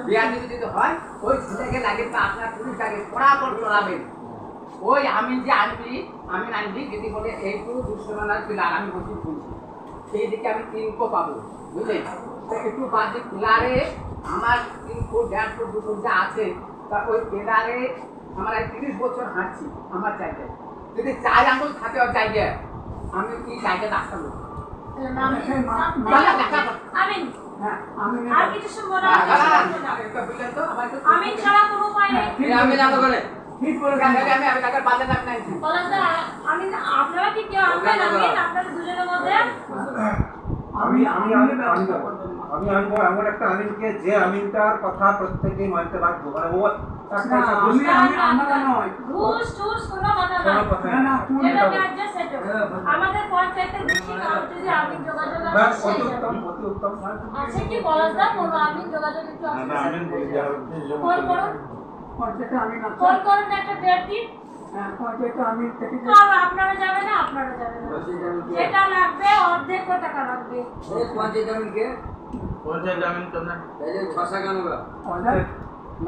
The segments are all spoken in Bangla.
বিয়া যদি হয় ওই ছেলেকে লাগে তো আপনার পুলিশটাকে বরাবর চলাবেন। ওই আমি যে আনবি যদি বলে এইটু দুঃসময় ছিল আর আমি বসে শুনছি সেই দিকে আমি 3 পাবো, বুঝলেন? একটু বাদ দিয়ে পিলারে আমার 3 ফুট 1.5 ফুট 2 ফুট যা আছে তা ওই পিলারে আমার 30 বছর হাঁটছি আমার জায়গায় যদি 4 আঙুল থাকে ওর জায়গায় আমি কি জায়গায় রাস্তা বলবো আমি ছাড়া কোনো উপায় নেই। আমি জানো করে ঠিক করে আমি টাকার বাজার দাম নাই আমি আপনারা কি কেউ আনবেন? আপনাদের দুজনের মধ্যে আমি আনবো এমন একটা আমিনকে যে আমিনটার কথা প্রত্যেকেই মানতে বাধ্য। মানে ও আমাদের পঞ্চায়েতের বেশি যদি আমিন যোগাযোগ আছে কি বলা যায়? কোনো আমিন যোগাযোগ একটু ফোন করুন, ফোন করুন, একটা ডেট দিন। আপনারা যাবেন না, আপনারা যাবেন না, যেটা লাগবে অর্ধেক টাকা লাগবে।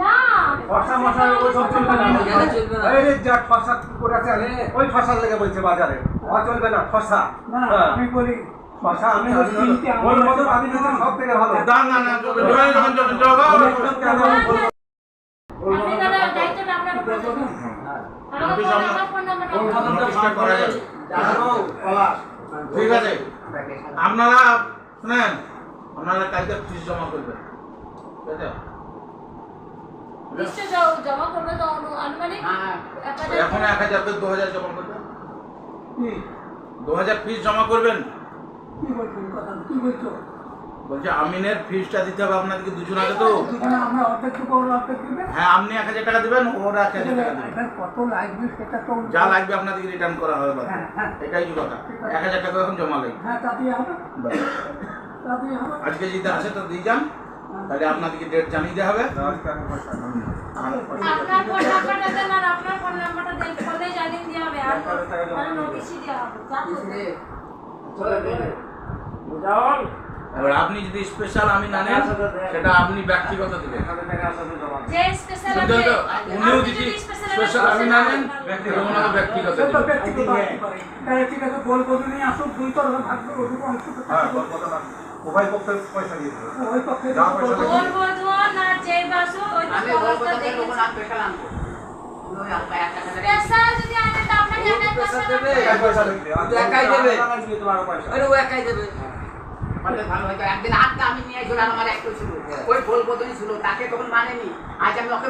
না ফসা মশা ওই সব চলবে না। এই রে যা ফসা করে আছে ওই ফসার লেগে বলছে বাজারে ও চলবে না ফসা। না আমি বলি ফসা আমি ওর মতো আমি যদি সব থেকে ভালো আপনি দাদা দায়িত্বটা আপনার উপর দিন। আমার ফোন নাম্বারটা ঠিক আছে, আপনারা শুনেন, আপনারা কালকে ফিস জমা করবেন, ঠিক আছে? নিশ্চয় জমা করবে তো আনুমানিক এখন 1000 থেকে 2000 জমা করবেন, 2000 ফিস জমা করবেন। কি বলছো কথা কি বলছো? বলছি আমিনের ফিসটা দিতে হবে আপনাদেরকে দুজন আগে তো। আমরা অর্ধেক দেবো ওরা অর্ধেক দিবে। হ্যাঁ, আপনি 1000 টাকা দিবেন, ওরা 1000 টাকা দিবেন। এবার কত লাগবে সেটা তো যা লাগবে আপনাদেরকে রিটার্ন করা হবে বাস। হ্যাঁ। এটাই কি কথা, 1000 টাকা এখন জমা লাগবে। হ্যাঁ তা দিয়ে হবে, বাস। তা দিয়ে হবে। আজকে যদি আসে তো দিয়ে যান, তাহলে আপনাদেরকে ডেট জানিয়ে দেওয়া হবে। আপনার ফোন নাম্বারটা দেন আর আপনার ফোন নাম্বারটা দেন, ফোনে জানিয়ে দেওয়া হবে আর মানে নোটিশই দেওয়া হবে। এবার আপনি যদি স্পেশাল আমি না নেন সেটা আপনি ব্যক্তিগত দিবেন। যে স্পেশাল শুনতে আছে তো উনিও যদি স্পেশাল আমি না নেন ওনাকে ব্যক্তিগত সেটা দিবেন। ব্যক্তিগত আসতে পারে। তাহলে ঠিক আছে বল বদল নিয়ে আসুক, দুই তরফে ভাগবে ওটুকু অংশ তো হ্যাঁ থাকবে। কথা না উভয় পক্ষে পয়সা দিয়ে দেবে। ওই পক্ষে যা পয়সা লাগে। বলবো ধোন আর যে বাসু ওই আমি তো বলবো অবস্থা যে লোক দেখেছি। না স্পেশাল আনবো ওই আলকা একটা টাকা স্পেশাল যদি আনেন তো আপনাকে একটা পয়সা দেবে। একাই পয়সা লাগবে। তো একাই দেবে। তোমার পয়সা আরে ও একাই দেবে মানে ভালো হয়তো একদিন আটটা আমি নিয়ে গেলাম আমার একটা ছিল ওই বলবো ছিল তাকে তখন মানেনি আজ আমি ওকে